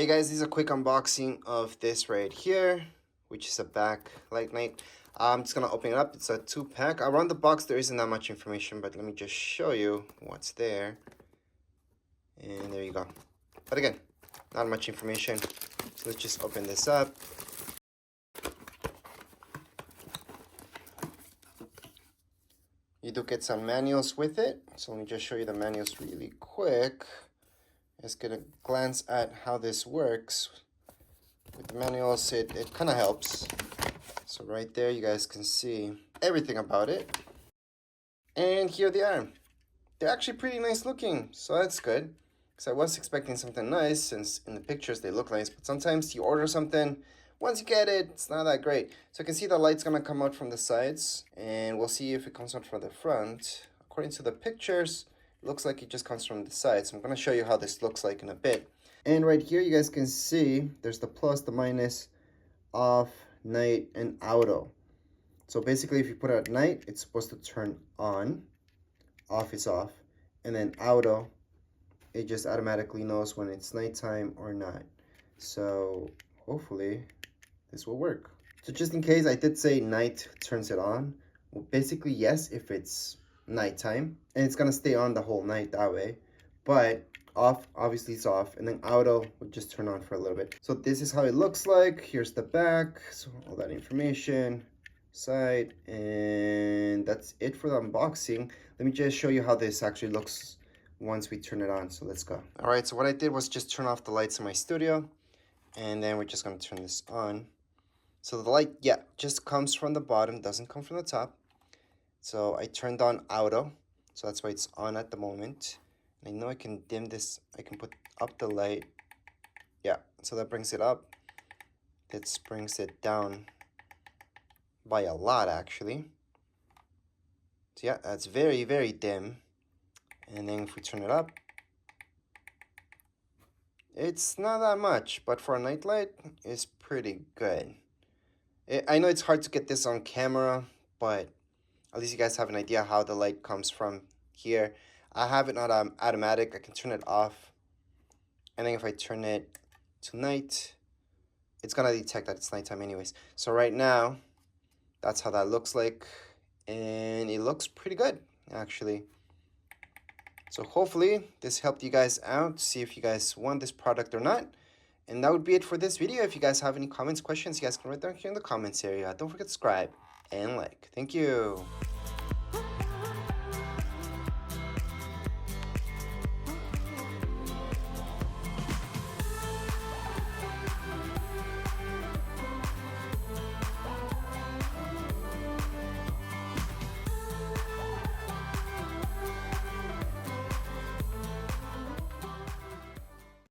Hey guys, this is a quick unboxing of this right here, which is a backlight night. I'm just gonna open it up. It's a 2-pack. Around the box there isn't that much information, but let me just show you what's there. And there you go. But again, not much information. So let's just open this up. You do get some manuals with it. So let me just show you the manuals really quick. Let's get a glance at how this works. With the manuals, it kind of helps. So right there, you guys can see everything about it. And here they are. They're actually pretty nice looking, so that's good. Because I was expecting something nice, since in the pictures they look nice. But sometimes you order something, once you get it, it's not that great. So I can see the light's gonna come out from the sides, and we'll see if it comes out from the front. According to the pictures, it looks like it just comes from the sides. So I'm gonna show you how this looks like in a bit. And right here, you guys can see there's the plus, the minus, off, night, and auto. So basically, if you put it at night, it's supposed to turn on. Off is off. And then auto, it just automatically knows when it's nighttime or not. So hopefully this will work. So just in case, I did say night turns it on. Well, basically, yes, if it's nighttime. And it's going to stay on the whole night that way. But off, obviously it's off, and then auto would just turn on for a little bit. So this is how it looks like. Here's the back, so all that information, side, and that's it for the unboxing. Let me just show you how this actually looks once we turn it on. So let's go. All right, so what I did was just turn off the lights in my studio, and then we're just gonna turn this on. So the light, yeah, just comes from the bottom, doesn't come from the top. So I turned on auto, so that's why it's on at the moment. I know I can dim this. I can put up the light. Yeah, so that brings it up. That brings it down by a lot, actually. So yeah, that's very, very dim. And then if we turn it up, it's not that much, but for a nightlight, it's pretty good. I know it's hard to get this on camera, but at least you guys have an idea how the light comes from here. I have it on automatic. I can turn it off. And then if I turn it to night, it's going to detect that it's nighttime anyways. So right now, that's how that looks like. And it looks pretty good, actually. So hopefully this helped you guys out. See if you guys want this product or not. And that would be it for this video. If you guys have any comments, questions, you guys can write down here in the comments area. Don't forget to subscribe and like. Thank you.